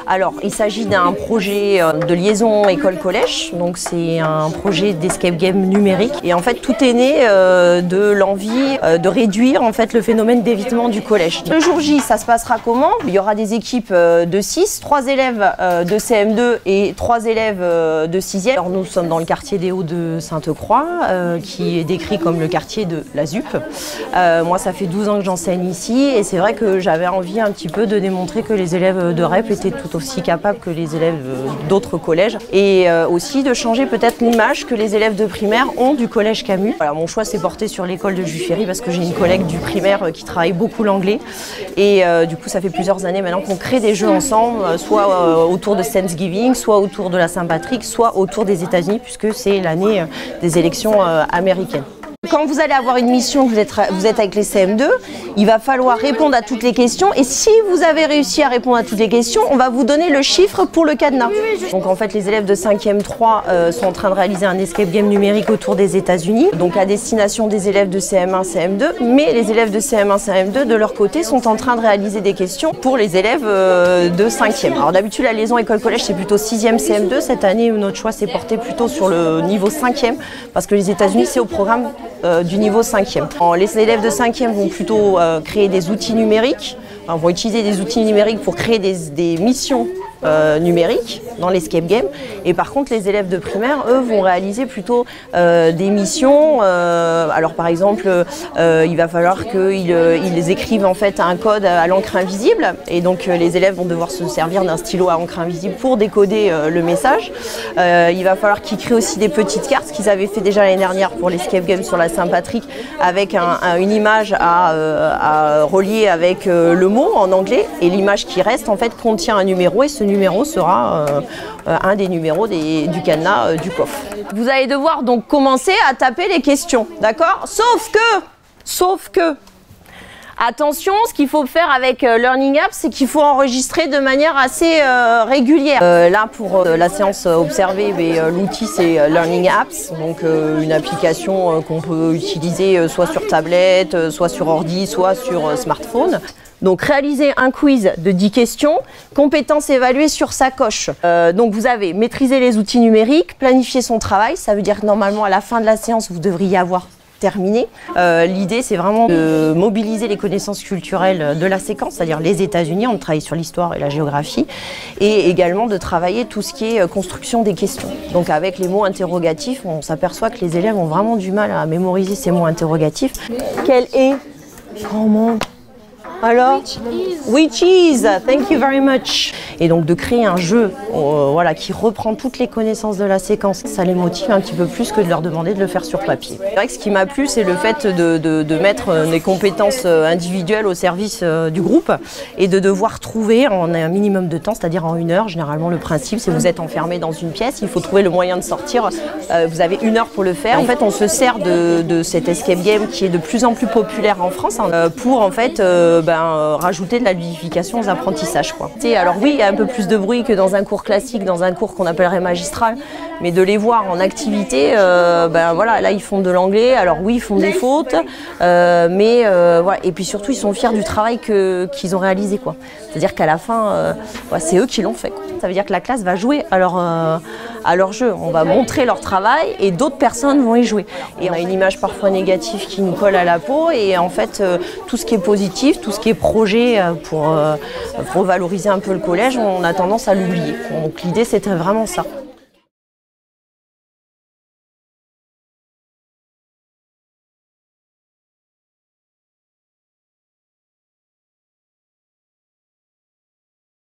Alors, il s'agit d'un projet de liaison école-collège, donc c'est un projet d'escape game numérique. Et en fait, tout est né de l'envie de réduire en fait le phénomène d'évitement du collège. Le jour J, ça se passera comment? Il y aura des équipes de 6, 3 élèves de CM2 et 3 élèves de 6e. Alors, nous sommes dans le quartier des Hauts de Sainte-Croix, qui est décrit comme le quartier de la ZUP. Moi, ça fait 12 ans que j'enseigne ici et c'est vrai que j'avais envie un petit peu de démontrer que les élèves de REP étaient tout aussi capables que les élèves d'autres collèges et aussi de changer peut-être l'image que les élèves de primaire ont du collège Camus. Voilà, mon choix s'est porté sur l'école de Juiféry parce que j'ai une collègue du primaire qui travaille beaucoup l'anglais et du coup ça fait plusieurs années maintenant qu'on crée des jeux ensemble, soit autour de Thanksgiving, soit autour de la Saint-Patrick, soit autour des États-Unis puisque c'est l'année des élections américaines. Quand vous allez avoir une mission, vous êtes avec les CM2, il va falloir répondre à toutes les questions et si vous avez réussi à répondre à toutes les questions, on va vous donner le chiffre pour le cadenas. Donc en fait les élèves de 5e 3 sont en train de réaliser un escape game numérique autour des États-Unis, donc à destination des élèves de CM1, CM2, mais les élèves de CM1, CM2 de leur côté sont en train de réaliser des questions pour les élèves de 5e. Alors d'habitude la liaison école-collège c'est plutôt 6e, CM2, cette année notre choix s'est porté plutôt sur le niveau 5e parce que les États-Unis c'est au programme du niveau 5e. Les élèves de 5e vont plutôt créer des outils numériques, vont utiliser des outils numériques pour créer des missions numériques dans l'escape game. Et par contre, les élèves de primaire, eux, vont réaliser plutôt des missions. Alors par exemple, il va falloir qu'ils écrivent en fait un code à l'encre invisible. Et donc les élèves vont devoir se servir d'un stylo à encre invisible pour décoder le message. Il va falloir qu'ils créent aussi des petites cartes, ce qu'ils avaient fait déjà l'année dernière pour l'escape game sur la Saint-Patrick, avec une image à relier avec le mot en anglais. Et l'image qui reste en fait contient un numéro et ce numéro sera un des numéros du cadenas du coffre. Vous allez devoir donc commencer à taper les questions, d'accord? Sauf que, attention, ce qu'il faut faire avec Learning Apps, c'est qu'il faut enregistrer de manière assez régulière. Là, pour la séance observée, l'outil c'est Learning Apps, donc une application qu'on peut utiliser soit sur tablette, soit sur ordi, soit sur smartphone. Donc réaliser un quiz de 10 questions, compétences évaluées sur sa coche. Donc vous avez maîtrisé les outils numériques, planifier son travail, ça veut dire que normalement à la fin de la séance vous devriez avoir terminé. L'idée c'est vraiment de mobiliser les connaissances culturelles de la séquence, c'est-à-dire les États-Unis, on travaille sur l'histoire et la géographie, et également de travailler tout ce qui est construction des questions. Donc avec les mots interrogatifs, on s'aperçoit que les élèves ont vraiment du mal à mémoriser ces mots interrogatifs. Quel est, comment, alors, which is, thank you very much. Et donc de créer un jeu voilà, qui reprend toutes les connaissances de la séquence, ça les motive un petit peu plus que de leur demander de le faire sur papier. C'est vrai que ce qui m'a plu, c'est le fait de mettre des compétences individuelles au service du groupe et de devoir trouver en un minimum de temps, c'est-à-dire en 1 heure. Généralement, le principe, c'est que vous êtes enfermé dans une pièce, il faut trouver le moyen de sortir. Vous avez 1 heure pour le faire. En fait, on se sert de cet escape game qui est de plus en plus populaire en France pour en fait rajouter de la ludification aux apprentissages, quoi. Alors oui, il y a un peu plus de bruit que dans un cours classique, dans un cours qu'on appellerait magistral, mais de les voir en activité, voilà, là ils font de l'anglais, alors oui ils font des fautes, voilà. Et puis surtout ils sont fiers du travail qu'ils ont réalisé, quoi. C'est-à-dire qu'à la fin, c'est eux qui l'ont fait, quoi. Ça veut dire que la classe va jouer à leur jeu, on va montrer leur travail et d'autres personnes vont y jouer. Et on a une image parfois négative qui nous colle à la peau et en fait tout ce qui est positif, tout ce qui est projet pour revaloriser un peu le collège, on a tendance à l'oublier. Donc l'idée c'était vraiment ça.